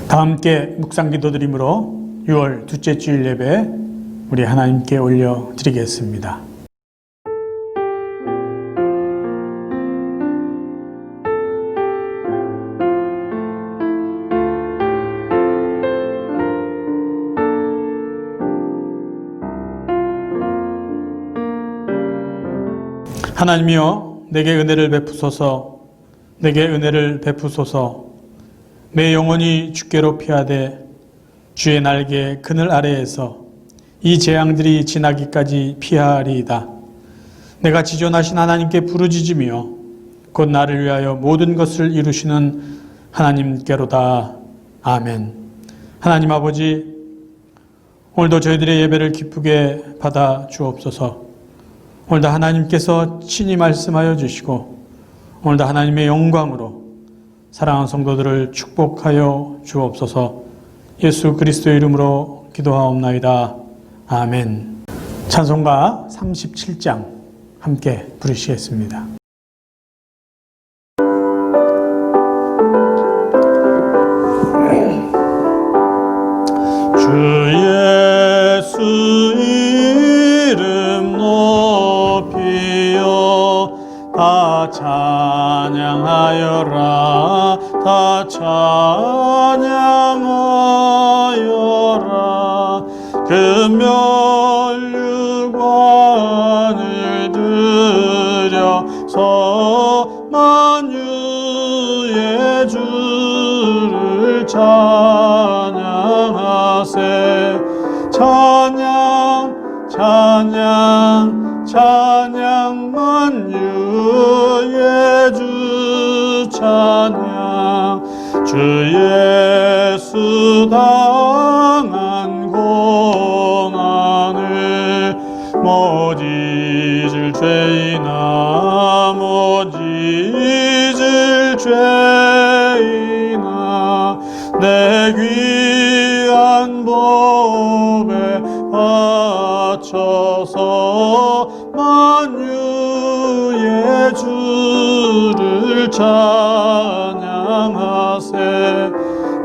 다 함께 묵상 기도드림으로 6월 둘째 주일 예배 우리 하나님께 올려드리겠습니다. 하나님이여, 내게 은혜를 베푸소서. 내게 은혜를 베푸소서. 내 영혼이 주께로 피하되 주의 날개 그늘 아래에서 이 재앙들이 지나기까지 피하리이다. 내가 지존하신 하나님께 부르짖으며 곧 나를 위하여 모든 것을 이루시는 하나님께로다. 아멘. 하나님 아버지, 오늘도 저희들의 예배를 기쁘게 받아 주옵소서. 오늘도 하나님께서 친히 말씀하여 주시고 오늘도 하나님의 영광으로 사랑하는 성도들을 축복하여 주옵소서. 예수 그리스도의 이름으로 기도하옵나이다. 아멘. 찬송가 37장 함께 부르시겠습니다. 주 예수 이름 높이어 다 찬양하여라. 다 찬양하여라. 금면류관을 들여서 만유의 주를 찬양하세. 찬양 찬양 찬양 만유의 주 찬양. 주 예수 당한 고난을 모지질 죄이나 모지질 죄이나 내 귀한 법에 바쳐서 만유의 주를 찬양하세.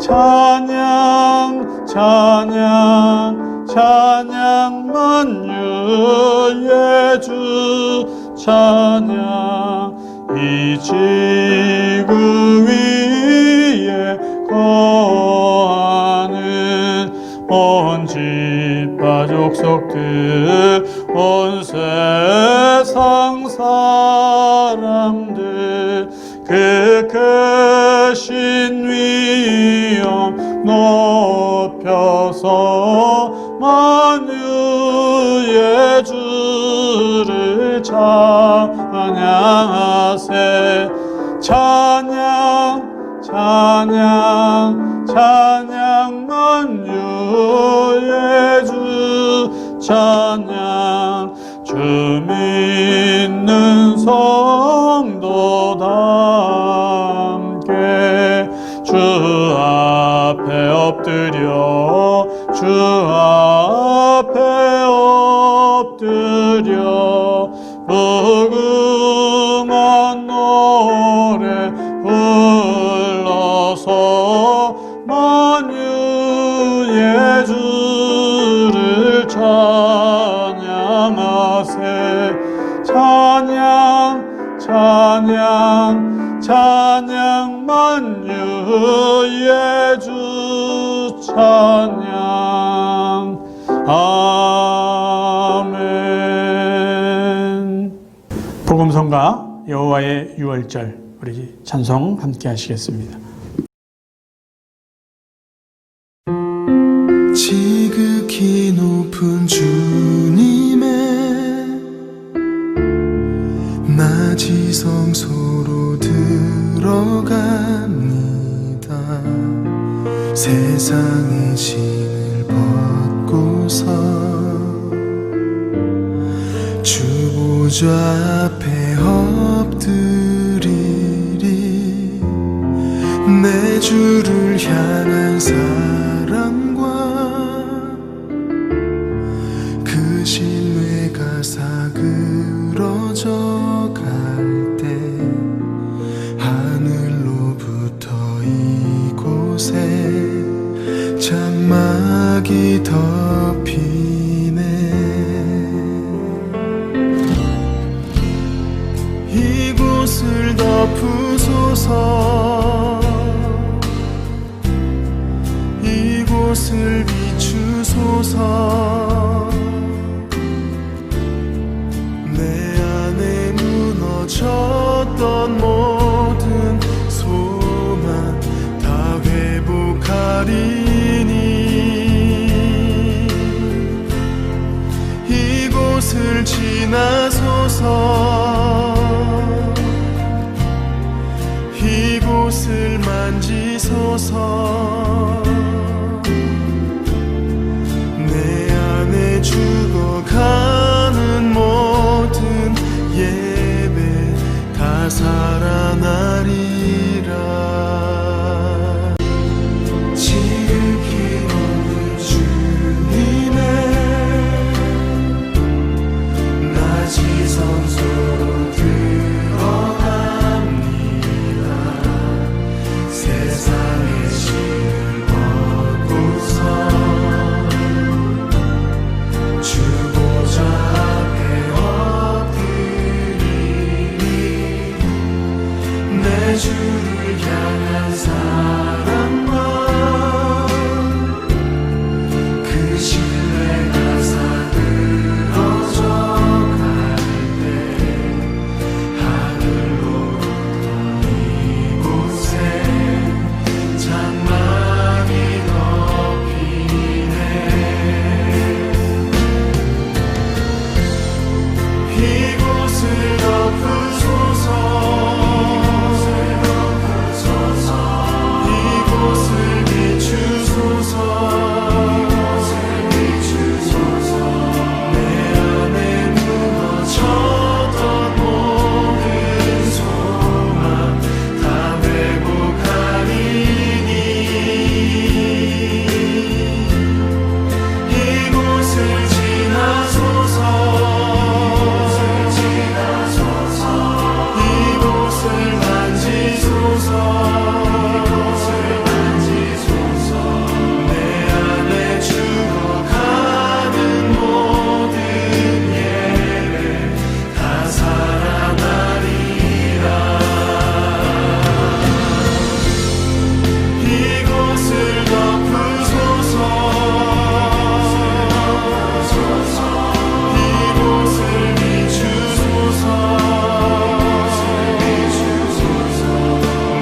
찬양 찬양 찬양 만유의 주 찬양. 이 지구 위에 거하는 온 집과 족속들 온 세상 사람들 그 크신 위엄 높여서 만유의 주를 찬양하세. 찬양 찬양 찬양 만유의 주 찬양. 주 믿는 성도 다 함께 주 앞에 엎드려 주 앞에 엎드려 무궁한 노래 불러서 만유의 주를 찬양하세. 찬양 찬양 찬양 만유의 주 찬양. 아멘. 복음성가 여호와의 유월절 우리 찬송 함께 하시겠습니다. 지극히 높은 주님의 낮이 성소로 들어갑니다. 세상의 신을 벗고서 주 보좌 앞에 엎드리리. 내 주를 향한 사랑과 그 신뢰가 사그러져 갈 때 하늘로부터 이곳에 주소서. 내 안에 무너졌던 모든 소망 다 회복하리니 이곳을 지나소서. 이곳을 만지소서. 내 안에 죽어가는 모든 예배 다 살아나리라. 지극히 높은 주님의 나지성소로 들어갑니다. 세상의 신을 벗고서 주 보좌 앞에 엎드리니 내 주를 향한 사랑과 그 신뢰가 사그러져 갈 때 하늘로부터 이곳에 장막이 덮이네. 이곳을 덮으소서. 이곳을 비추소서. 내 안에 무너졌던 모든 소망 다 회복하리니 이곳을 지나소서. 이곳을 만지소서. 내 안에 죽어가는 모든 예배 다 살아나리라. 이곳을 덮으소서. 이곳을 비추소서.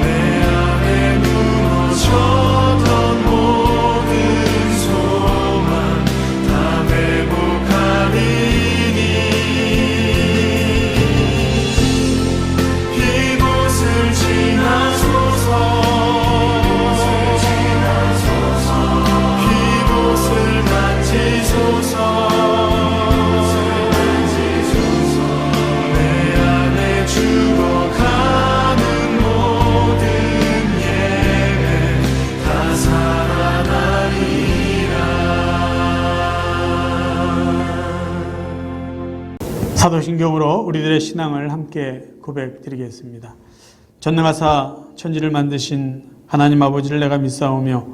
내 안에 무너졌던 모든 소망 다 회복하리니 이곳을 지나소서. 이곳을 만지소서. 내 안에 죽어가는 모든 예배 다 살아나리라. 사도신경으로 우리들의 신앙을 함께 고백드리겠습니다. 전능하사 천지를 만드신 하나님 아버지를 내가 믿사오며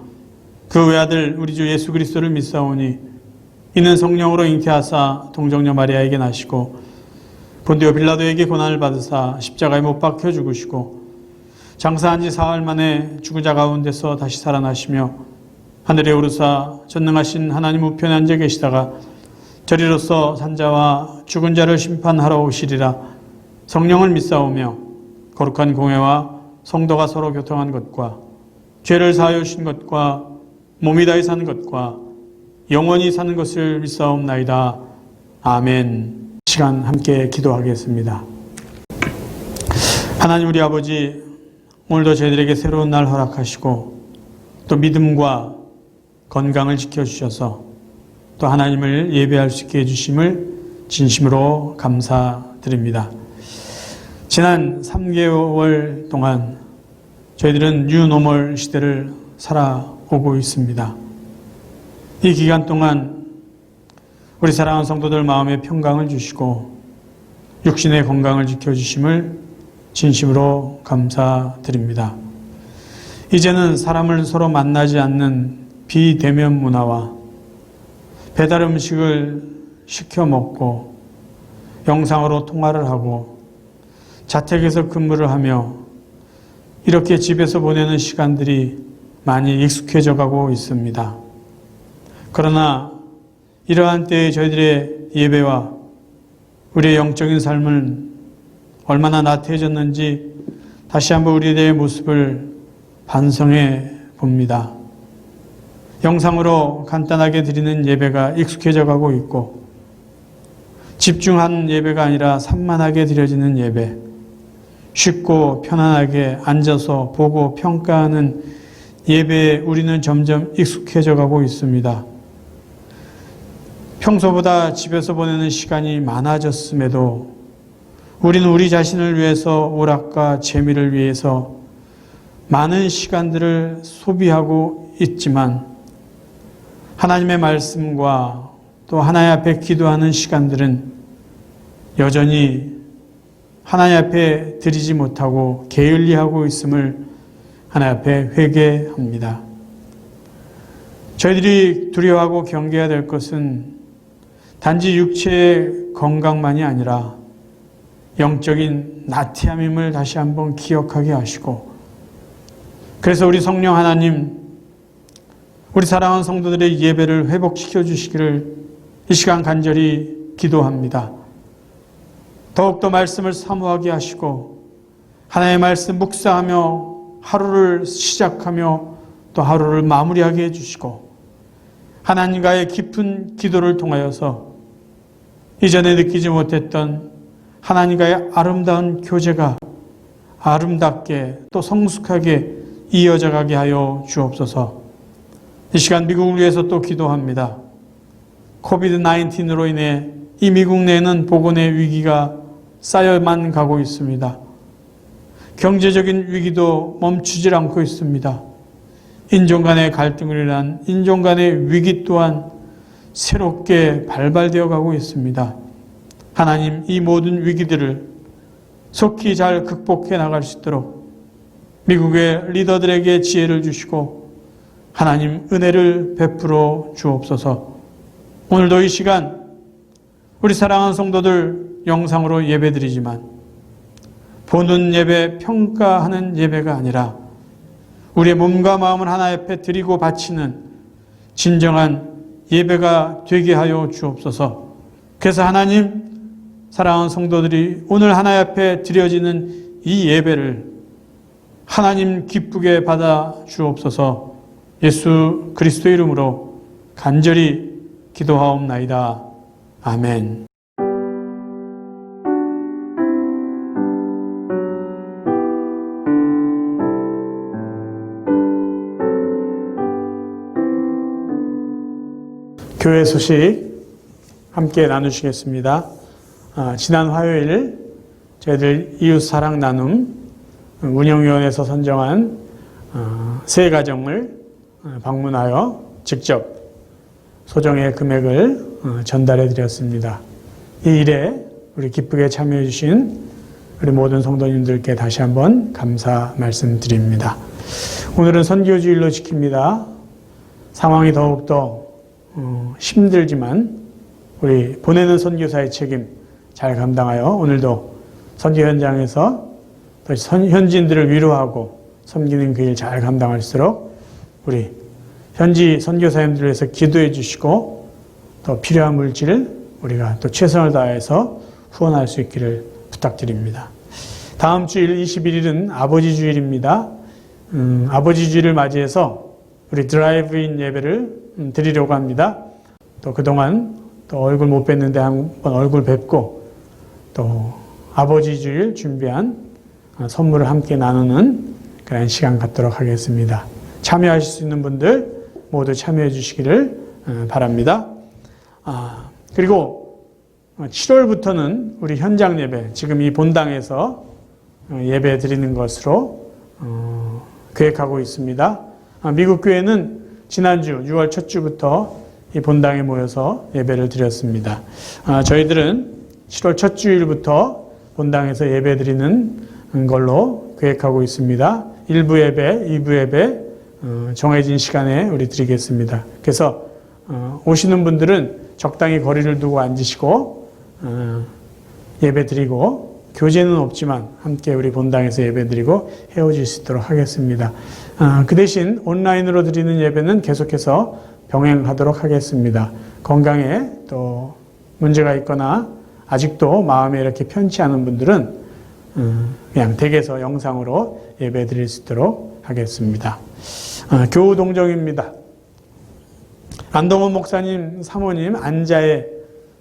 그 외아들 우리 주 예수 그리스도를 믿사오니 이는 성령으로 잉태하사 동정녀 마리아에게 나시고 본디오 빌라도에게 고난을 받으사 십자가에 못 박혀 죽으시고 장사한 지 사흘 만에 죽은 자 가운데서 다시 살아나시며 하늘에 오르사 전능하신 하나님 우편에 앉아 계시다가 저리로서 산자와 죽은 자를 심판하러 오시리라. 성령을 믿사오며 거룩한 공회와 성도가 서로 교통한 것과 죄를 사하여 주신 것과 몸이 다해 사는 것과 영원히 사는 것을 믿사옵나이다. 아멘. 시간 함께 기도하겠습니다. 하나님 우리 아버지, 오늘도 저희들에게 새로운 날 허락하시고 또 믿음과 건강을 지켜주셔서 또 하나님을 예배할 수 있게 해주심을 진심으로 감사드립니다. 지난 3개월 동안 저희들은 뉴노멀 시대를 살아오고 있습니다. 이 기간 동안 우리 사랑하는 성도들 마음의 평강을 주시고 육신의 건강을 지켜주심을 진심으로 감사드립니다. 이제는 사람을 서로 만나지 않는 비대면 문화와 배달 음식을 시켜 먹고 영상으로 통화를 하고 자택에서 근무를 하며 이렇게 집에서 보내는 시간들이 많이 익숙해져 가고 있습니다. 그러나 이러한 때에 저희들의 예배와 우리의 영적인 삶은 얼마나 나태해졌는지 다시 한번 우리들의 모습을 반성해 봅니다. 영상으로 간단하게 드리는 예배가 익숙해져 가고 있고 집중한 예배가 아니라 산만하게 드려지는 예배, 쉽고 편안하게 앉아서 보고 평가하는 예배에 우리는 점점 익숙해져 가고 있습니다. 평소보다 집에서 보내는 시간이 많아졌음에도 우리는 우리 자신을 위해서 오락과 재미를 위해서 많은 시간들을 소비하고 있지만 하나님의 말씀과 또 하나님 앞에 기도하는 시간들은 여전히 하나님 앞에 드리지 못하고 게을리하고 있음을 하나님 앞에 회개합니다. 저희들이 두려워하고 경계해야 될 것은 단지 육체의 건강만이 아니라 영적인 나태함임을 다시 한번 기억하게 하시고, 그래서 우리 성령 하나님, 우리 사랑하는 성도들의 예배를 회복시켜 주시기를 이 시간 간절히 기도합니다. 더욱더 말씀을 사모하게 하시고 하나님의 말씀 묵상하며 하루를 시작하며 또 하루를 마무리하게 해주시고, 하나님과의 깊은 기도를 통하여서 이전에 느끼지 못했던 하나님과의 아름다운 교제가 아름답게 또 성숙하게 이어져 가게 하여 주옵소서. 이 시간 미국을 위해서 또 기도합니다. 코비드-19로 인해 이 미국 내에는 보건의 위기가 쌓여만 가고 있습니다. 경제적인 위기도 멈추질 않고 있습니다. 인종 간의 갈등을 인한 인종 간의 위기 또한 새롭게 발발되어 가고 있습니다. 하나님, 이 모든 위기들을 속히 잘 극복해 나갈 수 있도록 미국의 리더들에게 지혜를 주시고 하나님 은혜를 베풀어 주옵소서. 오늘도 이 시간 우리 사랑하는 성도들 영상으로 예배드리지만 보는 예배, 평가하는 예배가 아니라 우리의 몸과 마음을 하나님 앞에 드리고 바치는 진정한 예배가 되게 하여 주옵소서. 그래서 하나님, 사랑하는 성도들이 오늘 하나님 앞에 드려지는 이 예배를 하나님 기쁘게 받아 주옵소서. 예수 그리스도의 이름으로 간절히 기도하옵나이다. 아멘. 교회 소식 함께 나누시겠습니다. 지난 화요일 저희들 이웃 사랑 나눔 운영위원회에서 선정한 세 가정을 방문하여 직접 소정의 금액을 전달해 드렸습니다. 이 일에 우리 기쁘게 참여해 주신 우리 모든 성도님들께 다시 한번 감사 말씀드립니다. 오늘은 선교주일로 지킵니다. 상황이 더욱더 힘들지만 우리 보내는 선교사의 책임 잘 감당하여 오늘도 선교 현장에서 또 현지인들을 위로하고 섬기는 그 일 잘 감당할 수 있도록 우리 현지 선교사님들을 위해서 기도해 주시고 또 필요한 물질 우리가 또 최선을 다해서 후원할 수 있기를 부탁드립니다. 다음 주일 21일은 아버지 주일입니다. 아버지 주일을 맞이해서 우리 드라이브인 예배를 드리려고 합니다. 또 그동안 또 얼굴 못 뵀는데 한번 얼굴 뵙고 또 아버지 주일 준비한 선물을 함께 나누는 그런 시간 갖도록 하겠습니다. 참여하실 수 있는 분들 모두 참여해 주시기를 바랍니다. 그리고 7월부터는 우리 현장 예배, 지금 이 본당에서 예배 드리는 것으로 계획하고 있습니다. 미국 교회는 지난주 6월 첫 주부터 이 본당에 모여서 예배를 드렸습니다. 저희들은 7월 첫 주일부터 본당에서 예배 드리는 걸로 계획하고 있습니다. 1부 예배, 2부 예배 정해진 시간에 우리 드리겠습니다. 그래서 오시는 분들은 적당히 거리를 두고 앉으시고 예배 드리고, 교제는 없지만 함께 우리 본당에서 예배 드리고 헤어질 수 있도록 하겠습니다. 그 대신 온라인으로 드리는 예배는 계속해서 병행하도록 하겠습니다. 건강에 또 문제가 있거나 아직도 마음에 이렇게 편치 않은 분들은 그냥 댁에서 영상으로 예배 드릴 수 있도록 하겠습니다. 교우 동정입니다. 안동원 목사님 사모님 안자의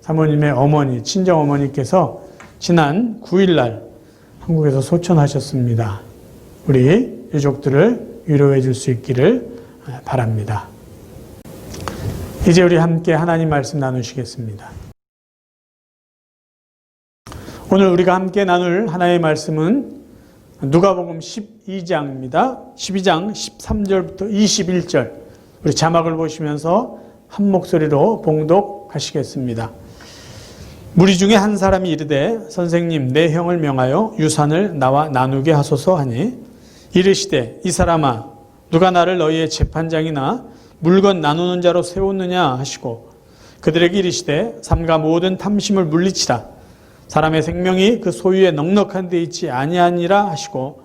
사모님의 어머니, 친정 어머니께서 지난 9일날 한국에서 소천하셨습니다. 우리 유족들을 위로해 줄 수 있기를 바랍니다. 이제 우리 함께 하나님 말씀 나누시겠습니다. 오늘 우리가 함께 나눌 하나님의 말씀은 누가복음 12장입니다. 12장 13절부터 21절. 우리 자막을 보시면서 한 목소리로 봉독하시겠습니다. 무리 중에 한 사람이 이르되 선생님 내 형을 명하여 유산을 나와 나누게 하소서 하니 이르시되 이 사람아 누가 나를 너희의 재판장이나 물건 나누는 자로 세웠느냐 하시고 그들에게 이르시되 삼가 모든 탐심을 물리치라 사람의 생명이 그 소유에 넉넉한 데 있지 아니하니라 하시고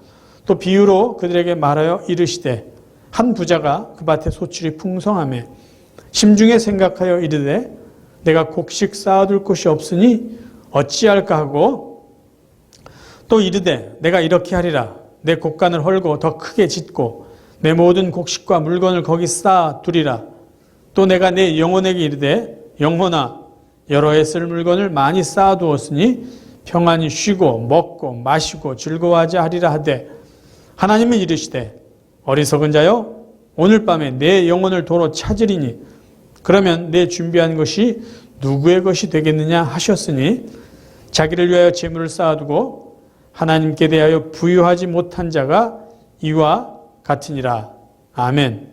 또 비유로 그들에게 말하여 이르시되 한 부자가 그 밭에 소출이 풍성하며 심중에 생각하여 이르되 내가 곡식 쌓아둘 곳이 없으니 어찌할까 하고 또 이르되 내가 이렇게 하리라 내 곡간을 헐고 더 크게 짓고 내 모든 곡식과 물건을 거기 쌓아두리라 또 내가 내 영혼에게 이르되 영혼아 여러 해 쓸 물건을 많이 쌓아두었으니 평안히 쉬고 먹고 마시고 즐거워하자 하리라 하되 하나님은 이르시되 어리석은 자여 오늘 밤에 내 영혼을 도로 찾으리니 그러면 내 준비한 것이 누구의 것이 되겠느냐 하셨으니 자기를 위하여 재물을 쌓아두고 하나님께 대하여 부유하지 못한 자가 이와 같으니라. 아멘.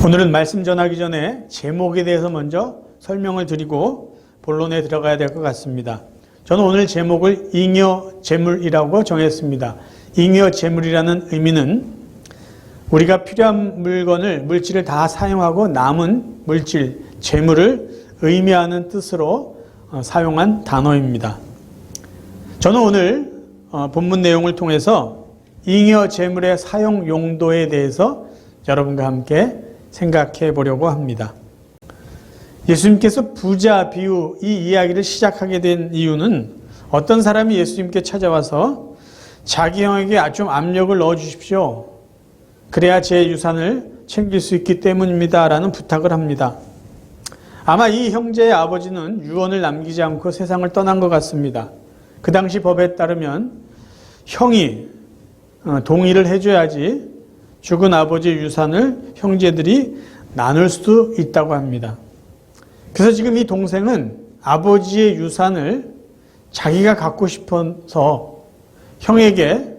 오늘은 말씀 전하기 전에 제목에 대해서 먼저 설명을 드리고 본론에 들어가야 될 것 같습니다. 저는 오늘 제목을 잉여 재물이라고 정했습니다. 잉여 재물이라는 의미는 우리가 필요한 물질을 다 사용하고 남은 물질, 재물을 의미하는 뜻으로 사용한 단어입니다. 저는 오늘 본문 내용을 통해서 잉여 재물의 사용 용도에 대해서 여러분과 함께 생각해 보려고 합니다. 예수님께서 부자 비유 이 이야기를 시작하게 된 이유는 어떤 사람이 예수님께 찾아와서 자기 형에게 좀 압력을 넣어 주십시오. 그래야 제 유산을 챙길 수 있기 때문입니다. 라는 부탁을 합니다. 아마 이 형제의 아버지는 유언을 남기지 않고 세상을 떠난 것 같습니다. 그 당시 법에 따르면 형이 동의를 해줘야지 죽은 아버지의 유산을 형제들이 나눌 수도 있다고 합니다. 그래서 지금 이 동생은 아버지의 유산을 자기가 갖고 싶어서 형에게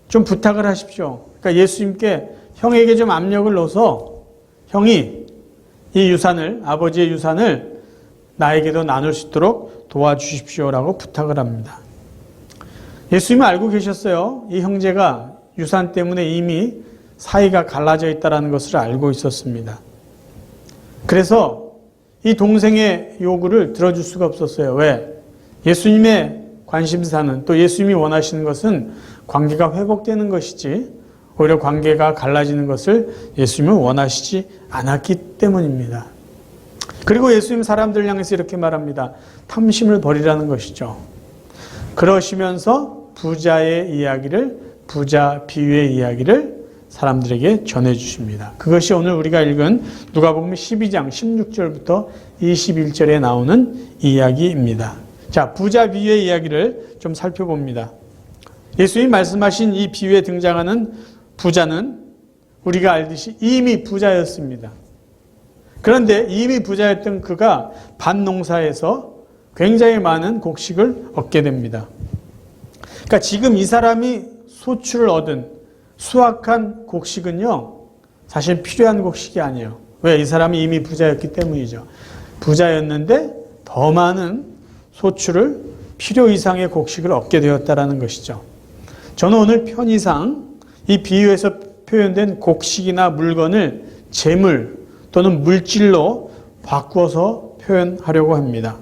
좀 부탁을 하십시오. 그러니까 예수님께 형에게 좀 압력을 넣어서 형이 이 유산을, 아버지의 유산을 나에게도 나눌 수 있도록 도와주십시오라고 부탁을 합니다. 예수님은 알고 계셨어요. 이 형제가 유산 때문에 이미 사이가 갈라져 있다는 것을 알고 있었습니다. 그래서 이 동생의 요구를 들어줄 수가 없었어요. 왜? 예수님의 관심사는 또 예수님이 원하시는 것은 관계가 회복되는 것이지 오히려 관계가 갈라지는 것을 예수님은 원하시지 않았기 때문입니다. 그리고 예수님 사람들 향해서 이렇게 말합니다. 탐심을 버리라는 것이죠. 그러시면서 부자의 이야기를, 부자 비유의 이야기를 사람들에게 전해주십니다. 그것이 오늘 우리가 읽은 누가복음 12장 16절부터 21절에 나오는 이야기입니다. 자, 부자 비유의 이야기를 좀 살펴봅니다. 예수님이 말씀하신 이 비유에 등장하는 부자는 우리가 알듯이 이미 부자였습니다. 그런데 이미 부자였던 그가 밭농사에서 굉장히 많은 곡식을 얻게 됩니다. 그러니까 지금 이 사람이 소출을 얻은 수확한 곡식은요, 사실 필요한 곡식이 아니에요. 왜? 이 사람이 이미 부자였기 때문이죠. 부자였는데 더 많은 소출을 필요 이상의 곡식을 얻게 되었다는 것이죠. 저는 오늘 편의상 이 비유에서 표현된 곡식이나 물건을 재물 또는 물질로 바꾸어서 표현하려고 합니다.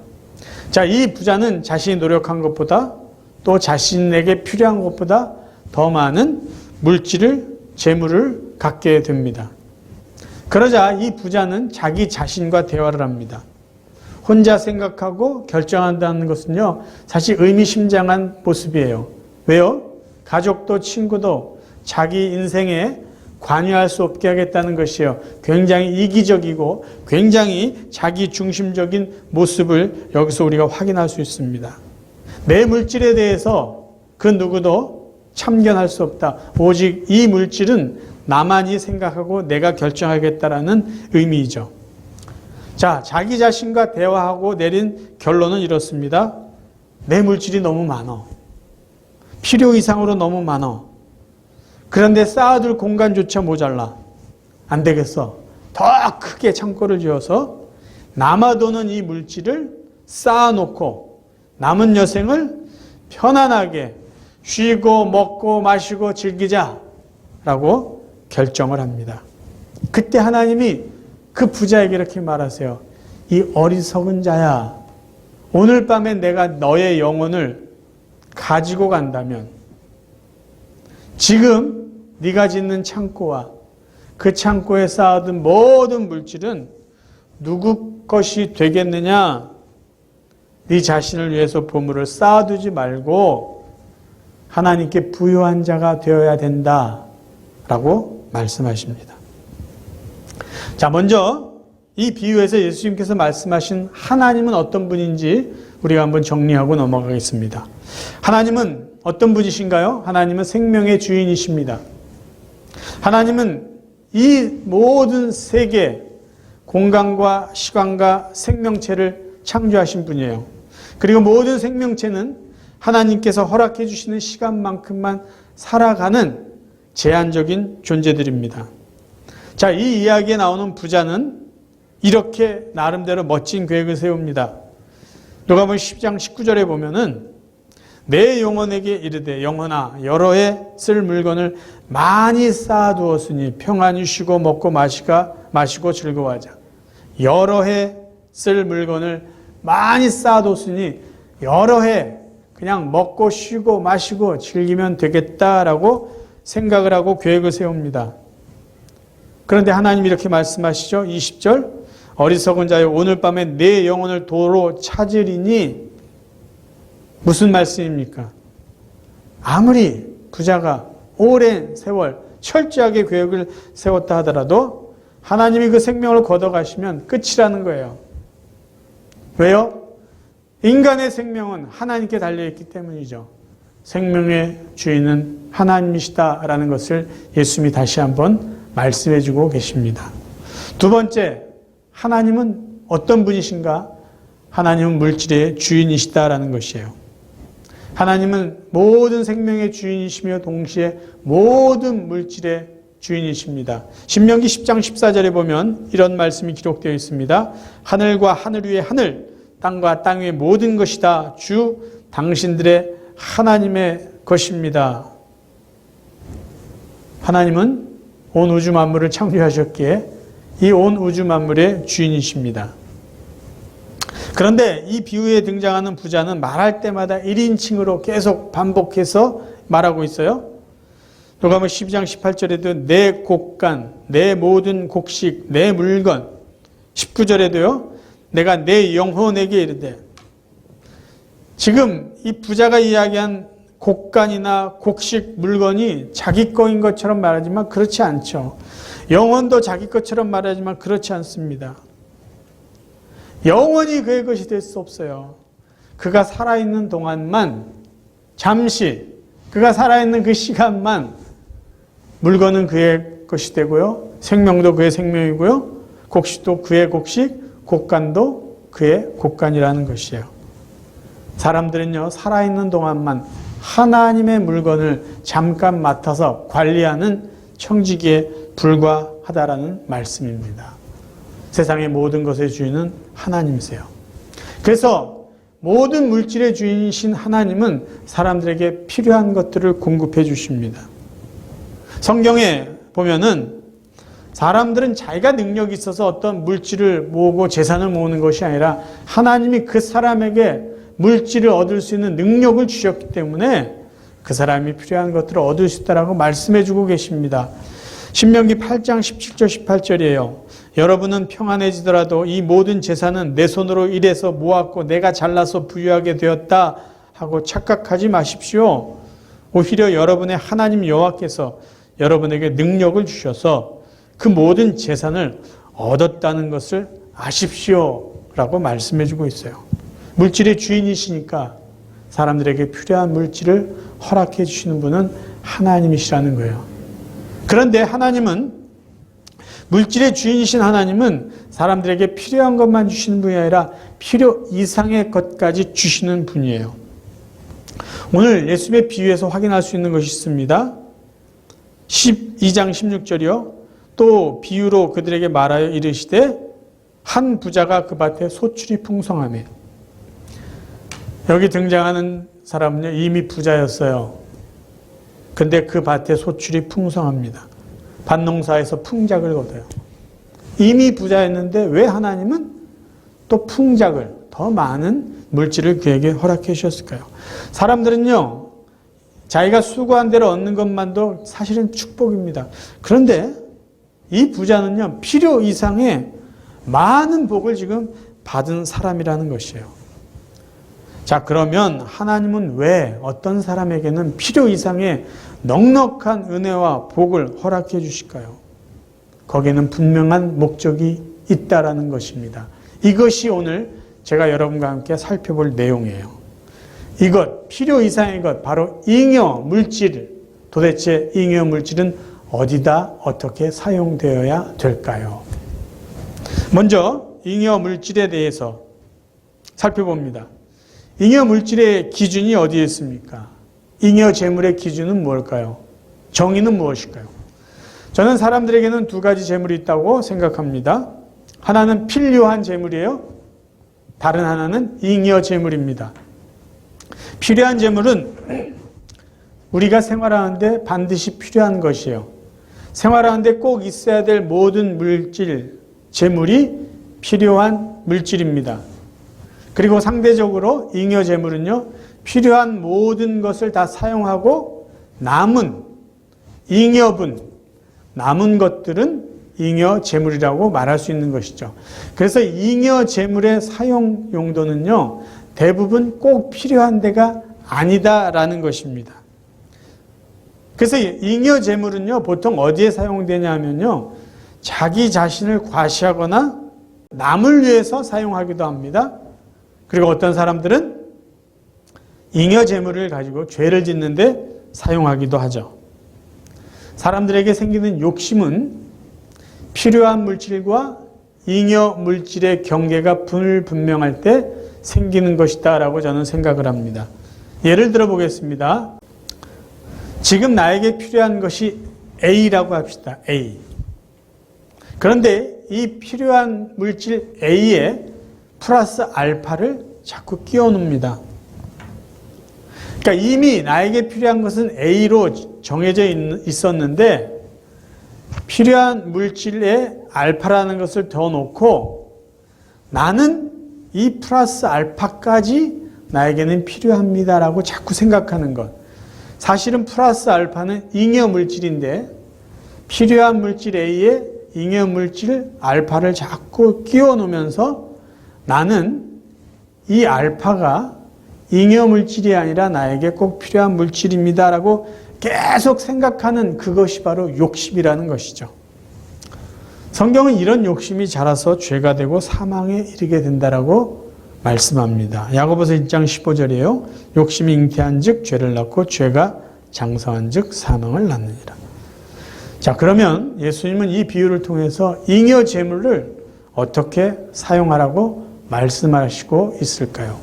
자, 이 부자는 자신이 노력한 것보다 또 자신에게 필요한 것보다 더 많은 물질을, 재물을 갖게 됩니다. 그러자 이 부자는 자기 자신과 대화를 합니다. 혼자 생각하고 결정한다는 것은요, 사실 의미심장한 모습이에요. 왜요? 가족도 친구도 자기 인생에 관여할 수 없게 하겠다는 것이요. 굉장히 이기적이고 굉장히 자기 중심적인 모습을 여기서 우리가 확인할 수 있습니다. 내 물질에 대해서 그 누구도 참견할 수 없다. 오직 이 물질은 나만이 생각하고 내가 결정하겠다라는 의미이죠. 자, 자기 자신과 대화하고 내린 결론은 이렇습니다. 내 물질이 너무 많아. 필요 이상으로 너무 많아. 그런데 쌓아둘 공간조차 모자라. 안 되겠어. 더 크게 창고를 지어서 남아도는 이 물질을 쌓아놓고 남은 여생을 편안하게 쉬고 먹고 마시고 즐기자라고 결정을 합니다. 그때 하나님이 그 부자에게 이렇게 말하세요. 이 어리석은 자야, 오늘 밤에 내가 너의 영혼을 가지고 간다면 지금 네가 짓는 창고와 그 창고에 쌓아둔 모든 물질은 누구 것이 되겠느냐? 네 자신을 위해서 보물을 쌓아두지 말고 하나님께 부유한 자가 되어야 된다라고 말씀하십니다. 자, 먼저 이 비유에서 예수님께서 말씀하신 하나님은 어떤 분인지 우리가 한번 정리하고 넘어가겠습니다. 하나님은 어떤 분이신가요? 하나님은 생명의 주인이십니다. 하나님은 이 모든 세계, 공간과 시간과 생명체를 창조하신 분이에요. 그리고 모든 생명체는 하나님께서 허락해 주시는 시간만큼만 살아가는 제한적인 존재들입니다. 자, 이 이야기에 나오는 부자는 이렇게 나름대로 멋진 계획을 세웁니다. 누가복음 10장 19절에 보면은 내 영혼에게 이르되 영혼아 여러 해 쓸 물건을 많이 쌓아두었으니 평안히 쉬고 먹고 마시고 즐거워하자. 여러 해 쓸 물건을 많이 쌓아뒀으니 여러 해 그냥 먹고 쉬고 마시고 즐기면 되겠다라고 생각을 하고 계획을 세웁니다. 그런데 하나님이 이렇게 말씀하시죠. 20절 어리석은 자여 오늘 밤에 내 영혼을 도로 찾으리니 무슨 말씀입니까? 아무리 부자가 오랜 세월 철저하게 계획을 세웠다 하더라도 하나님이 그 생명을 걷어가시면 끝이라는 거예요. 왜요? 인간의 생명은 하나님께 달려있기 때문이죠. 생명의 주인은 하나님이시다라는 것을 예수님이 다시 한번 말씀해 주고 계십니다. 두 번째, 하나님은 어떤 분이신가? 하나님은 물질의 주인이시다라는 것이에요. 하나님은 모든 생명의 주인이시며 동시에 모든 물질의 주인이십니다. 신명기 10장 14절에 보면 이런 말씀이 기록되어 있습니다. 하늘과 하늘 위의 하늘, 땅과 땅 위의 모든 것이 다 주 당신들의 하나님의 것입니다. 하나님은 온 우주 만물을 창조하셨기에 이 온 우주 만물의 주인이십니다. 그런데 이 비유에 등장하는 부자는 말할 때마다 1인칭으로 계속 반복해서 말하고 있어요. 누가복음 12장 18절에도 내 곡간, 내 모든 곡식, 내 물건, 19절에도요. 내가 내 영혼에게 이르되. 지금 이 부자가 이야기한 곡간이나 곡식 물건이 자기 거인 것처럼 말하지만 그렇지 않죠. 영혼도 자기 것처럼 말하지만 그렇지 않습니다. 영원히 그의 것이 될 수 없어요. 그가 살아있는 동안만, 잠시 그가 살아있는 그 시간만 물건은 그의 것이 되고요. 생명도 그의 생명이고요. 곡식도 그의 곡식, 곡간도 그의 곡간이라는 것이에요. 사람들은요, 살아있는 동안만 하나님의 물건을 잠깐 맡아서 관리하는 청지기에 불과하다라는 말씀입니다. 세상의 모든 것의 주인은 하나님이세요. 그래서 모든 물질의 주인이신 하나님은 사람들에게 필요한 것들을 공급해 주십니다. 성경에 보면은 사람들은 자기가 능력이 있어서 어떤 물질을 모으고 재산을 모으는 것이 아니라 하나님이 그 사람에게 물질을 얻을 수 있는 능력을 주셨기 때문에 그 사람이 필요한 것들을 얻을 수 있다라고 말씀해 주고 계십니다. 신명기 8장 17절 18절이에요. 여러분은 평안해지더라도 이 모든 재산은 내 손으로 일해서 모았고 내가 잘라서 부유하게 되었다 하고 착각하지 마십시오. 오히려 여러분의 하나님 여호와께서 여러분에게 능력을 주셔서 그 모든 재산을 얻었다는 것을 아십시오 라고 말씀해 주고 있어요. 물질의 주인이시니까 사람들에게 필요한 물질을 허락해 주시는 분은 하나님이시라는 거예요. 그런데 하나님은, 물질의 주인이신 하나님은 사람들에게 필요한 것만 주시는 분이 아니라 필요 이상의 것까지 주시는 분이에요. 오늘 예수님의 비유에서 확인할 수 있는 것이 있습니다. 12장 16절이요. 또 비유로 그들에게 말하여 이르시되 한 부자가 그 밭에 소출이 풍성하며. 여기 등장하는 사람은요, 이미 부자였어요. 근데 그 밭에 소출이 풍성합니다. 밭농사에서 풍작을 거둬요. 이미 부자였는데 왜 하나님은 또 풍작을, 더 많은 물질을 그에게 허락해 주셨을까요? 사람들은요, 자기가 수고한 대로 얻는 것만도 사실은 축복입니다. 그런데 이 부자는요, 필요 이상의 많은 복을 지금 받은 사람이라는 것이에요. 자, 그러면 하나님은 왜 어떤 사람에게는 필요 이상의 넉넉한 은혜와 복을 허락해 주실까요? 거기에는 분명한 목적이 있다라는 것입니다. 이것이 오늘 제가 여러분과 함께 살펴볼 내용이에요. 이것, 필요 이상의 것, 바로 잉여 물질, 도대체 잉여 물질은 어디다 어떻게 사용되어야 될까요? 먼저 잉여 물질에 대해서 살펴봅니다. 잉여 물질의 기준이 어디에 있습니까? 잉여 재물의 기준은 뭘까요? 정의는 무엇일까요? 저는 사람들에게는 두 가지 재물이 있다고 생각합니다. 하나는 필요한 재물이에요. 다른 하나는 잉여 재물입니다. 필요한 재물은 우리가 생활하는데 반드시 필요한 것이에요. 생활하는데 꼭 있어야 될 모든 물질, 재물이 필요한 물질입니다. 그리고 상대적으로 잉여 재물은요, 필요한 모든 것을 다 사용하고 남은 잉여분, 남은 것들은 잉여 재물이라고 말할 수 있는 것이죠. 그래서 잉여 재물의 사용 용도는요, 대부분 꼭 필요한 데가 아니다라는 것입니다. 그래서 잉여 재물은요, 보통 어디에 사용되냐 하면요, 자기 자신을 과시하거나 남을 위해서 사용하기도 합니다. 그리고 어떤 사람들은 잉여 재물을 가지고 죄를 짓는데 사용하기도 하죠. 사람들에게 생기는 욕심은 필요한 물질과 잉여 물질의 경계가 불분명할 때 생기는 것이다 라고 저는 생각을 합니다. 예를 들어 보겠습니다. 지금 나에게 필요한 것이 A라고 합시다. A. 그런데 이 필요한 물질 A에 플러스 알파를 자꾸 끼워 놉니다. 그러니까 이미 나에게 필요한 것은 A로 정해져 있었는데 필요한 물질에 알파라는 것을 더 놓고 나는 이 플러스 알파까지 나에게는 필요합니다라고 자꾸 생각하는 것. 사실은 플러스 알파는 잉여 물질인데 필요한 물질 A에 잉여 물질 알파를 자꾸 끼워 놓으면서 나는 이 알파가 잉여 물질이 아니라 나에게 꼭 필요한 물질입니다라고 계속 생각하는 그것이 바로 욕심이라는 것이죠. 성경은 이런 욕심이 자라서 죄가 되고 사망에 이르게 된다라고 말씀합니다. 야고보서 1장 15절이에요. 욕심이 잉태한 즉 죄를 낳고 죄가 장성한 즉 사망을 낳느니라. 자, 그러면 예수님은 이 비유를 통해서 잉여 재물을 어떻게 사용하라고 말씀하시고 있을까요?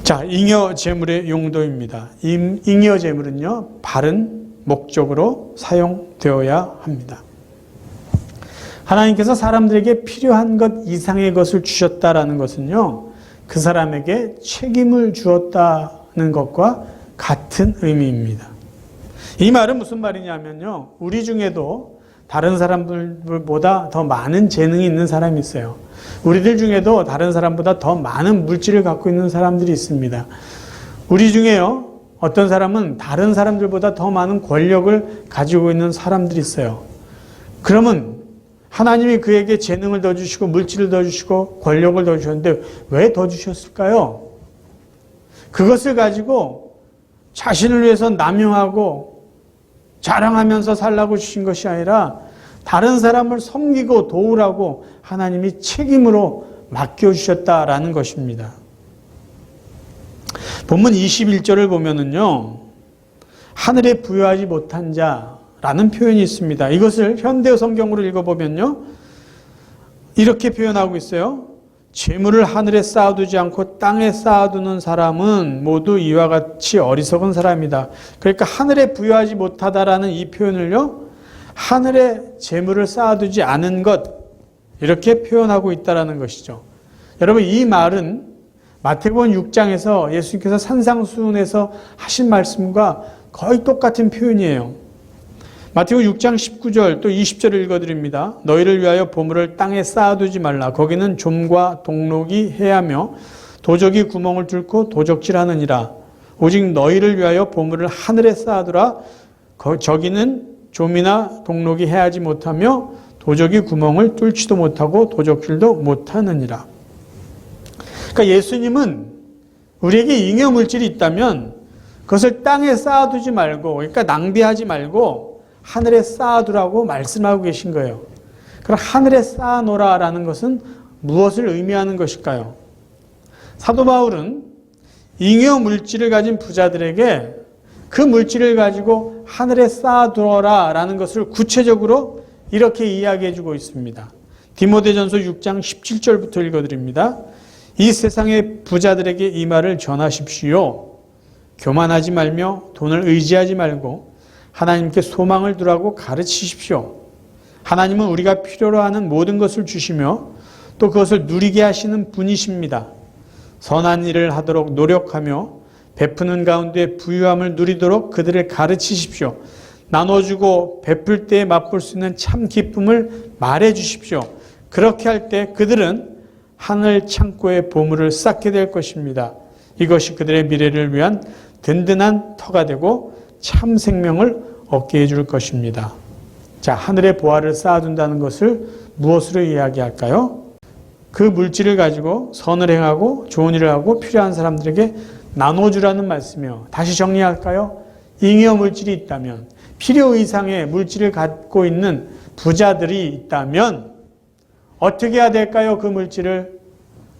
자, 잉여 재물의 용도입니다. 잉여 재물은요, 바른 목적으로 사용되어야 합니다. 하나님께서 사람들에게 필요한 것 이상의 것을 주셨다라는 것은요, 그 사람에게 책임을 주었다는 것과 같은 의미입니다. 이 말은 무슨 말이냐면요, 우리 중에도 다른 사람들보다 더 많은 재능이 있는 사람이 있어요. 우리들 중에도 다른 사람보다 더 많은 물질을 갖고 있는 사람들이 있습니다. 우리 중에요, 어떤 사람은 다른 사람들보다 더 많은 권력을 가지고 있는 사람들이 있어요. 그러면 하나님이 그에게 재능을 더 주시고 물질을 더 주시고 권력을 더 주셨는데 왜 더 주셨을까요? 그것을 가지고 자신을 위해서 남용하고 자랑하면서 살라고 주신 것이 아니라 다른 사람을 섬기고 도우라고 하나님이 책임으로 맡겨주셨다라는 것입니다. 본문 21절을 보면은요, 하늘에 부여하지 못한 자라는 표현이 있습니다. 이것을 현대 성경으로 읽어보면요, 이렇게 표현하고 있어요. 재물을 하늘에 쌓아두지 않고 땅에 쌓아두는 사람은 모두 이와 같이 어리석은 사람이다. 그러니까 하늘에 부여하지 못하다라는 이 표현을요, 하늘에 재물을 쌓아두지 않은 것, 이렇게 표현하고 있다는 것이죠. 여러분, 이 말은 마태복음 6장에서 예수님께서 산상수훈에서 하신 말씀과 거의 똑같은 표현이에요. 마태복음 6장 19절 또 20절을 읽어드립니다. 너희를 위하여 보물을 땅에 쌓아두지 말라. 거기는 좀과 동록이 해하며 도적이 구멍을 뚫고 도적질하느니라. 오직 너희를 위하여 보물을 하늘에 쌓아두라. 저기는 좀이나 동록이 해하지 못하며 도적이 구멍을 뚫지도 못하고 도적질도 못하느니라. 그러니까 예수님은 우리에게 잉여물질이 있다면 그것을 땅에 쌓아두지 말고, 그러니까 낭비하지 말고 하늘에 쌓아두라고 말씀하고 계신 거예요. 그럼 하늘에 쌓아놓으라라는 것은 무엇을 의미하는 것일까요? 사도 바울은 잉여물질을 가진 부자들에게 그 물질을 가지고 하늘에 쌓아두어라라는 것을 구체적으로 이렇게 이야기해 주고 있습니다. 디모데전서 6장 17절부터 읽어드립니다. 이 세상의 부자들에게 이 말을 전하십시오. 교만하지 말며 돈을 의지하지 말고 하나님께 소망을 두라고 가르치십시오. 하나님은 우리가 필요로 하는 모든 것을 주시며 또 그것을 누리게 하시는 분이십니다. 선한 일을 하도록 노력하며 베푸는 가운데 부유함을 누리도록 그들을 가르치십시오. 나눠주고 베풀 때에 맛볼 수 있는 참 기쁨을 말해 주십시오. 그렇게 할 때 그들은 하늘 창고에 보물을 쌓게 될 것입니다. 이것이 그들의 미래를 위한 든든한 터가 되고 참 생명을 얻게 해줄 것입니다. 자, 하늘의 보화를 쌓아둔다는 것을 무엇으로 이야기할까요? 그 물질을 가지고 선을 행하고 좋은 일을 하고 필요한 사람들에게 나눠주라는 말씀이요. 다시 정리할까요? 잉여 물질이 있다면, 필요 이상의 물질을 갖고 있는 부자들이 있다면 어떻게 해야 될까요? 그 물질을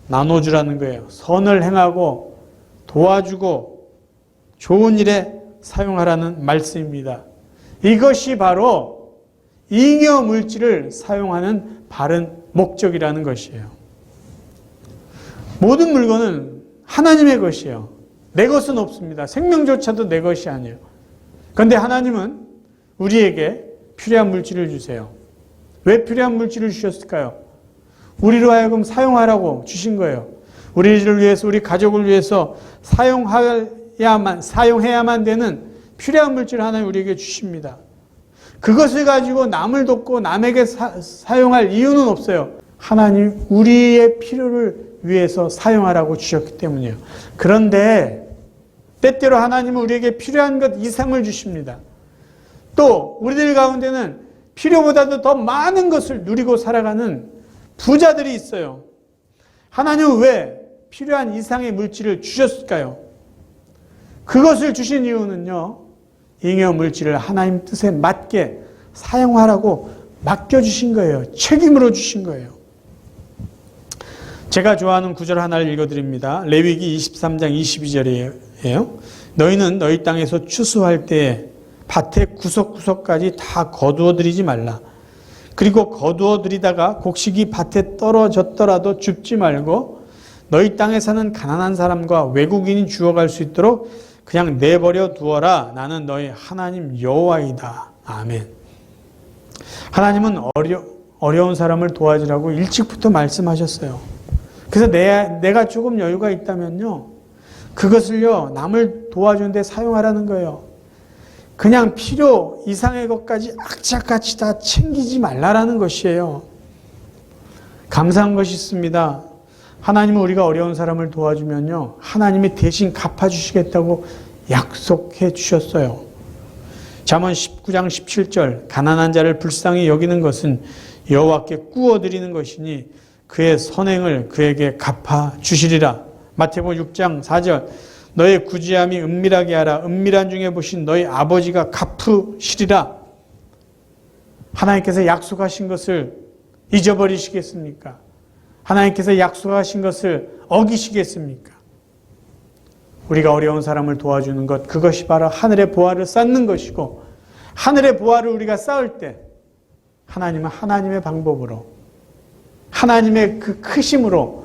나눠주라는 거예요. 선을 행하고 도와주고 좋은 일에 사용하라는 말씀입니다. 이것이 바로 잉여 물질을 사용하는 바른 목적이라는 것이에요. 모든 물건은 하나님의 것이에요. 내 것은 없습니다. 생명조차도 내 것이 아니에요. 그런데 하나님은 우리에게 필요한 물질을 주세요. 왜 필요한 물질을 주셨을까요? 우리로 하여금 사용하라고 주신 거예요. 우리를 위해서, 우리 가족을 위해서 사용해야만 되는 필요한 물질을 하나님 우리에게 주십니다. 그것을 가지고 남을 돕고 남에게 사용할 이유는 없어요. 하나님 우리의 필요를 위해서 사용하라고 주셨기 때문이에요. 그런데 때때로 하나님은 우리에게 필요한 것 이상을 주십니다. 또 우리들 가운데는 필요보다도 더 많은 것을 누리고 살아가는 부자들이 있어요. 하나님은 왜 필요한 이상의 물질을 주셨을까요? 그것을 주신 이유는요, 잉여 물질을 하나님 뜻에 맞게 사용하라고 맡겨주신 거예요. 책임으로 주신 거예요. 제가 좋아하는 구절 하나를 읽어드립니다. 레위기 23장 22절이에요. 너희는 너희 땅에서 추수할 때에 밭의 구석구석까지 다 거두어들이지 말라. 그리고 거두어들이다가 곡식이 밭에 떨어졌더라도 줍지 말고 너희 땅에 사는 가난한 사람과 외국인이 주워갈 수 있도록 그냥 내버려 두어라. 나는 너희 하나님 여호와이다. 아멘. 하나님은 어려운 사람을 도와주라고 일찍부터 말씀하셨어요. 그래서 내가 조금 여유가 있다면요, 그것을요 남을 도와주는 데 사용하라는 거예요. 그냥 필요 이상의 것까지 악착같이 다 챙기지 말라라는 것이에요. 감사한 것이 있습니다. 하나님은 우리가 어려운 사람을 도와주면요, 하나님이 대신 갚아주시겠다고 약속해 주셨어요. 잠언 19장 17절 가난한 자를 불쌍히 여기는 것은 여호와께 꾸어드리는 것이니 그의 선행을 그에게 갚아 주시리라. 마태복음 6장 4절 너의 구제함이 은밀하게 하라. 은밀한 중에 보신 너희 아버지가 갚으시리라. 하나님께서 약속하신 것을 잊어버리시겠습니까? 하나님께서 약속하신 것을 어기시겠습니까? 우리가 어려운 사람을 도와주는 것, 그것이 바로 하늘의 보화를 쌓는 것이고, 하늘의 보화를 우리가 쌓을 때 하나님은 하나님의 방법으로, 하나님의 그 크심으로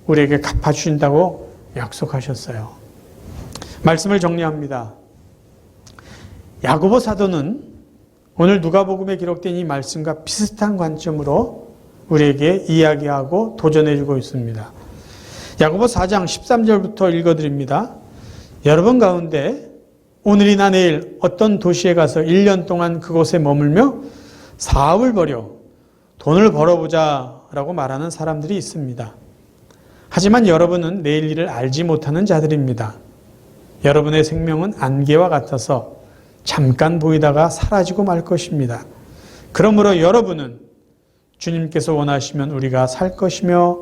우리에게 갚아주신다고 약속하셨어요. 말씀을 정리합니다. 야고보 사도는 오늘 누가복음에 기록된 이 말씀과 비슷한 관점으로 우리에게 이야기하고 도전해주고 있습니다. 야고보 4장 13절부터 읽어드립니다. 여러분 가운데 오늘이나 내일 어떤 도시에 가서 1년 동안 그곳에 머물며 사업을 벌여 돈을 벌어보자 라고 말하는 사람들이 있습니다. 하지만 여러분은 내일 일을 알지 못하는 자들입니다. 여러분의 생명은 안개와 같아서 잠깐 보이다가 사라지고 말 것입니다. 그러므로 여러분은 주님께서 원하시면 우리가 살 것이며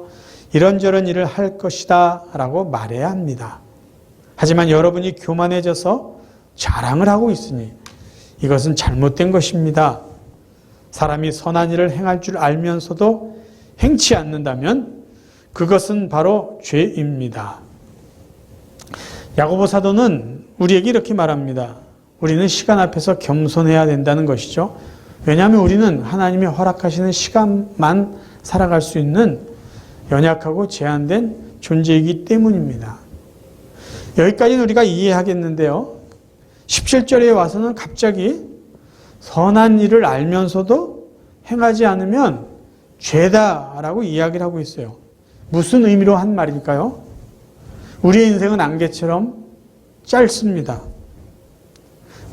이런저런 일을 할 것이다 라고 말해야 합니다. 하지만 여러분이 교만해져서 자랑을 하고 있으니 이것은 잘못된 것입니다. 사람이 선한 일을 행할 줄 알면서도 행치 않는다면 그것은 바로 죄입니다. 야고보 사도는 우리에게 이렇게 말합니다. 우리는 시간 앞에서 겸손해야 된다는 것이죠. 왜냐하면 우리는 하나님이 허락하시는 시간만 살아갈 수 있는 연약하고 제한된 존재이기 때문입니다. 여기까지는 우리가 이해하겠는데요. 17절에 와서는 갑자기 선한 일을 알면서도 행하지 않으면 죄다라고 이야기를 하고 있어요. 무슨 의미로 한 말일까요? 우리의 인생은 안개처럼 짧습니다.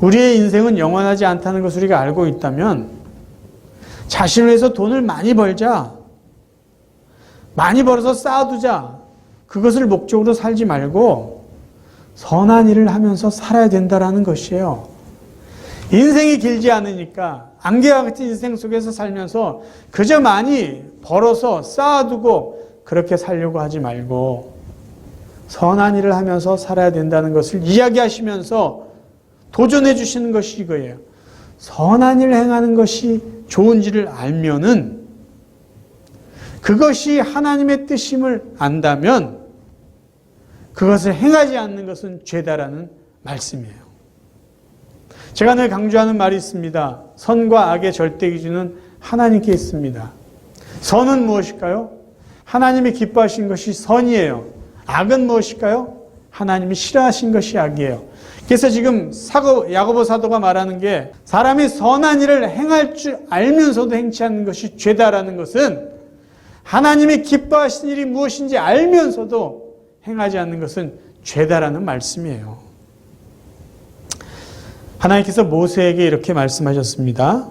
우리의 인생은 영원하지 않다는 것을 우리가 알고 있다면 자신을 위해서 돈을 많이 벌자, 많이 벌어서 쌓아두자, 그것을 목적으로 살지 말고 선한 일을 하면서 살아야 된다는 것이에요. 인생이 길지 않으니까 안개와 같은 인생 속에서 살면서 그저 많이 벌어서 쌓아두고 그렇게 살려고 하지 말고 선한 일을 하면서 살아야 된다는 것을 이야기하시면서 도전해 주시는 것이 이거예요. 선한 일을 행하는 것이 좋은지를 알면은 그것이 하나님의 뜻임을 안다면 그것을 행하지 않는 것은 죄다라는 말씀이에요. 제가 늘 강조하는 말이 있습니다. 선과 악의 절대 기준은 하나님께 있습니다. 선은 무엇일까요? 하나님이 기뻐하신 것이 선이에요. 악은 무엇일까요? 하나님이 싫어하신 것이 악이에요. 그래서 지금 야고보 사도가 말하는 게 사람이 선한 일을 행할 줄 알면서도 행치 않는 것이 죄다라는 것은 하나님이 기뻐하신 일이 무엇인지 알면서도 행하지 않는 것은 죄다라는 말씀이에요. 하나님께서 모세에게 이렇게 말씀하셨습니다.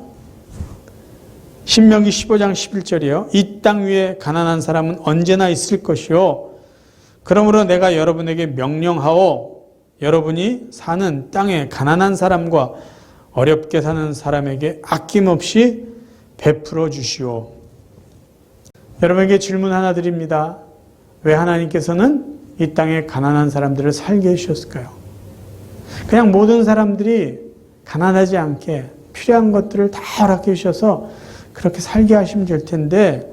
신명기 15장 11절이요. 이 땅 위에 가난한 사람은 언제나 있을 것이요. 그러므로 내가 여러분에게 명령하오. 여러분이 사는 땅에 가난한 사람과 어렵게 사는 사람에게 아낌없이 베풀어 주시오. 여러분에게 질문 하나 드립니다. 왜 하나님께서는 이 땅에 가난한 사람들을 살게 해주셨을까요? 그냥 모든 사람들이 가난하지 않게 필요한 것들을 다 허락해 주셔서 그렇게 살게 하시면 될 텐데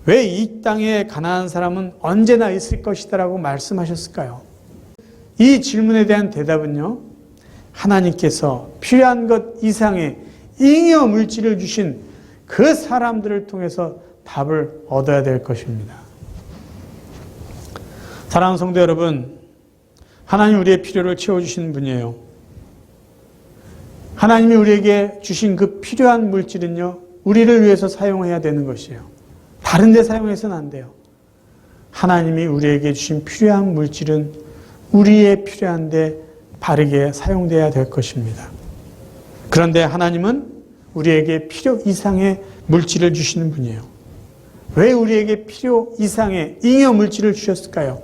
왜 이 땅에 가난한 사람은 언제나 있을 것이다 라고 말씀하셨을까요? 이 질문에 대한 대답은요. 하나님께서 필요한 것 이상의 잉여 물질을 주신 그 사람들을 통해서 답을 얻어야 될 것입니다. 사랑하는 성도 여러분, 하나님 우리의 필요를 채워주시는 분이에요. 하나님이 우리에게 주신 그 필요한 물질은요, 우리를 위해서 사용해야 되는 것이에요. 다른 데 사용해서는 안 돼요. 하나님이 우리에게 주신 필요한 물질은 우리의 필요한데 바르게 사용돼야 될 것입니다. 그런데 하나님은 우리에게 필요 이상의 물질을 주시는 분이에요. 왜 우리에게 필요 이상의 잉여 물질을 주셨을까요?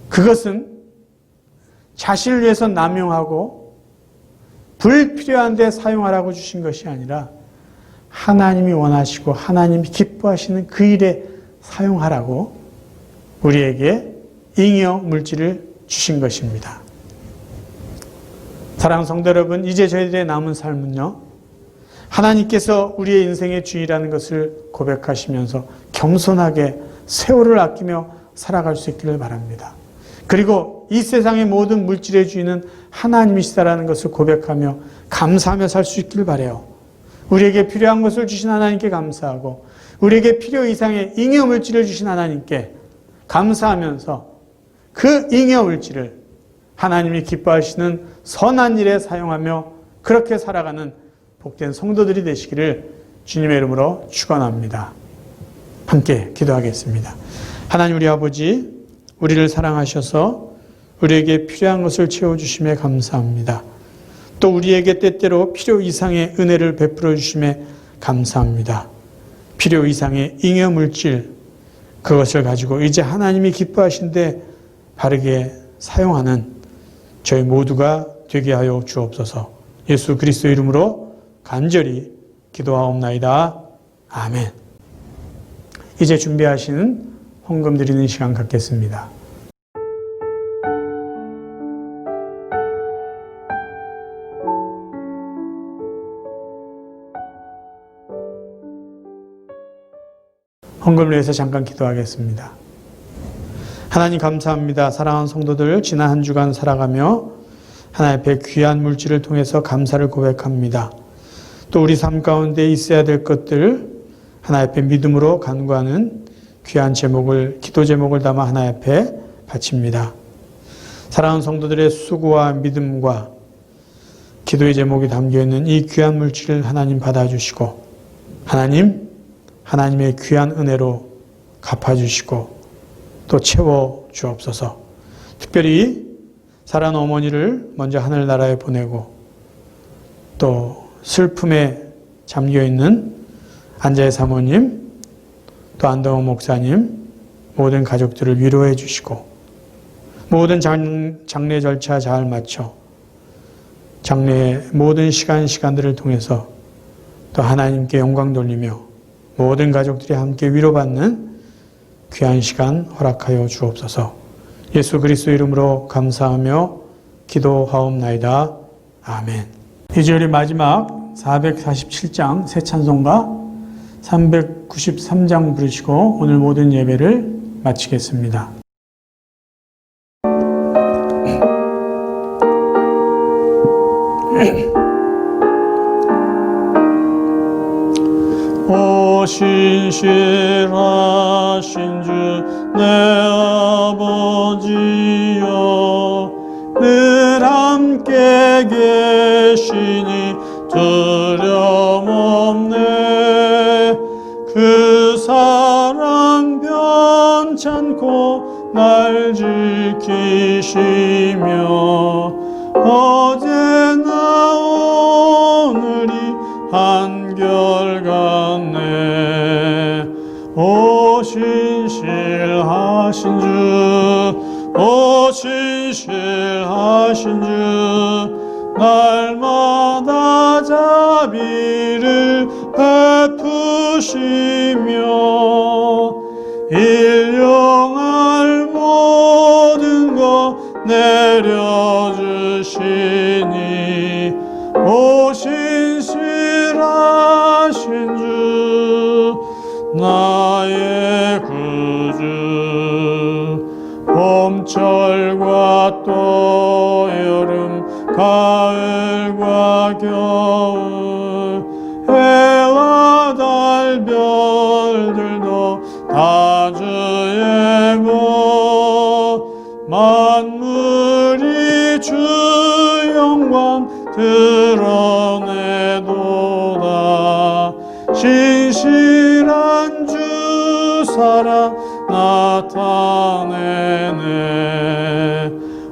그것은 자신을 위해서 남용하고 불필요한 데 사용하라고 주신 것이 아니라 하나님이 원하시고 하나님이 기뻐하시는 그 일에 사용하라고 우리에게 잉여 물질을 주신 것입니다. 사랑하는 성도 여러분, 이제 저희들의 남은 삶은요, 하나님께서 우리의 인생의 주인이라는 것을 고백하시면서 겸손하게 세월을 아끼며 살아갈 수 있기를 바랍니다. 그리고 이 세상의 모든 물질의 주인은 하나님이시다라는 것을 고백하며 감사하며 살 수 있기를 바라요. 우리에게 필요한 것을 주신 하나님께 감사하고 우리에게 필요 이상의 잉여 물질을 주신 하나님께 감사하면서 그 잉여 물질을 하나님이 기뻐하시는 선한 일에 사용하며 그렇게 살아가는 복된 성도들이 되시기를 주님의 이름으로 축원합니다. 함께 기도하겠습니다. 하나님 우리 아버지, 우리를 사랑하셔서 우리에게 필요한 것을 채워주심에 감사합니다. 또 우리에게 때때로 필요 이상의 은혜를 베풀어 주심에 감사합니다. 필요 이상의 잉여 물질, 그것을 가지고 이제 하나님이 기뻐하신데 바르게 사용하는 저희 모두가 되게 하여 주옵소서. 예수 그리스도 이름으로 간절히 기도하옵나이다. 아멘. 이제 준비하시는 헌금 드리는 시간 갖겠습니다. 헌금을 위해서 잠깐 기도하겠습니다. 하나님 감사합니다. 사랑하는 성도들, 지난 한 주간 살아가며 하나님 앞에 귀한 물질을 통해서 감사를 고백합니다. 또 우리 삶 가운데 있어야 될 것들 하나님 앞에 믿음으로 간구하는 귀한 제목을, 기도 제목을 담아 하나님 앞에 바칩니다. 사랑하는 성도들의 수고와 믿음과 기도의 제목이 담겨있는 이 귀한 물질을 하나님 받아주시고 하나님의 귀한 은혜로 갚아주시고 또 채워주옵소서. 특별히 사랑하는 어머니를 먼저 하늘나라에 보내고 또 슬픔에 잠겨있는 안자의 사모님, 또 안동호 목사님, 모든 가족들을 위로해 주시고 모든 장례 절차 잘 마쳐 장례의 모든 시간들을 통해서 또 하나님께 영광 돌리며 모든 가족들이 함께 위로받는 귀한 시간 허락하여 주옵소서. 예수 그리스도 이름으로 감사하며 기도하옵나이다. 아멘. 이 주일의 마지막 447장 새 찬송가 393장 부르시고 오늘 모든 예배를 마치겠습니다. 오 신실하신 주 내 아버지여, 늘 함께 계시니 두려움없네. 그 사랑 변찮고 날 지키시며 어제나 오늘이 한결같네. 오 신실하신 주, 오 신실하신 주, 날마다 자비를 베푸시며 일용할 모든 것 내려주시니 오 신실하신 주, 나의 구주. 봄철과 또 여름, 가을과 겨울, 해와 달 별들도 다 주의 것, 만물이 주 영광 드러내도다. 신실한 주 사랑 나타내네.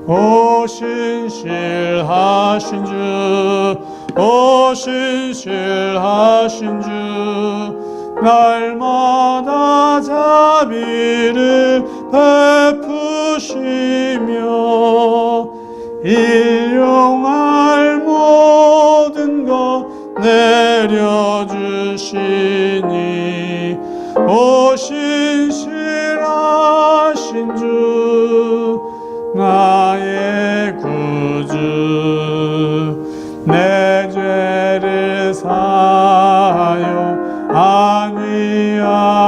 오 신실하신 주, 오 신실하신 주, 날마다 자비를 베푸시며 일용할 모든 것 내려주시니 오신 신실하신 주 나의 구주 내 죄를 사하여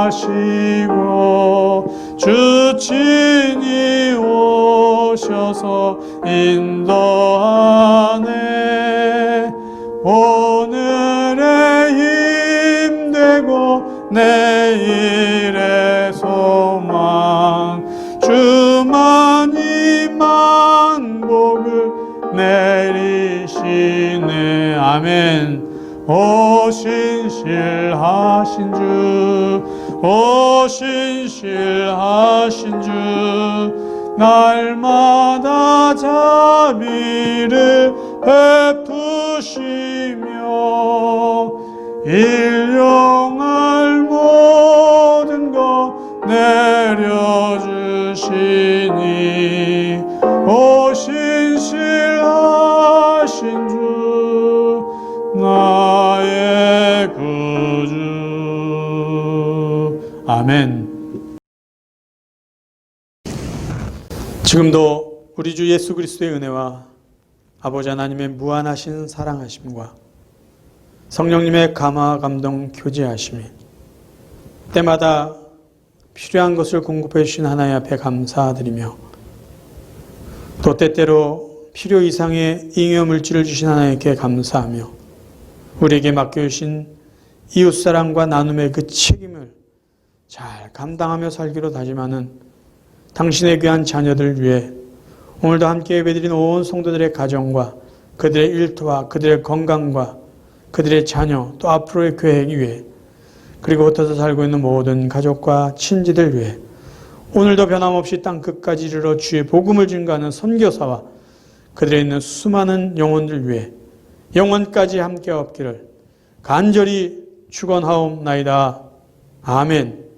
안위하시고 주 친히 오셔서 인도하네 오늘의 힘되고 내일의 소망 주만이 만복을 내리시네 아멘 오신 신실하신 주 오신 신실하신 주 날마다 자비를 베푸시며 일용할 모든 것 내려주시니 오신 신실하신 주 나의 구주 아멘. 지금도 우리 주 예수 그리스도의 은혜와 아버지 하나님의 무한하신 사랑하심과 성령님의 감화 감동 교제하심이 때마다 필요한 것을 공급해 주신 하나님 앞에 감사드리며 또 때때로 필요 이상의 잉여 물질을 주신 하나님께 감사하며 우리에게 맡겨주신 이웃사랑과 나눔의 그 책임을 잘 감당하며 살기로 다짐하는 당신의 귀한 자녀들 위해 오늘도 함께 예배드린 온 성도들의 가정과 그들의 일터와 그들의 건강과 그들의 자녀 또 앞으로의 계획 위해 그리고 흩어져 살고 있는 모든 가족과 친지들 위해 오늘도 변함없이 땅 끝까지 이르러 주의 복음을 증거하는 선교사와 그들에 있는 수많은 영혼들 위해 영원까지 함께 없기를 간절히 축원하옵나이다. 아멘.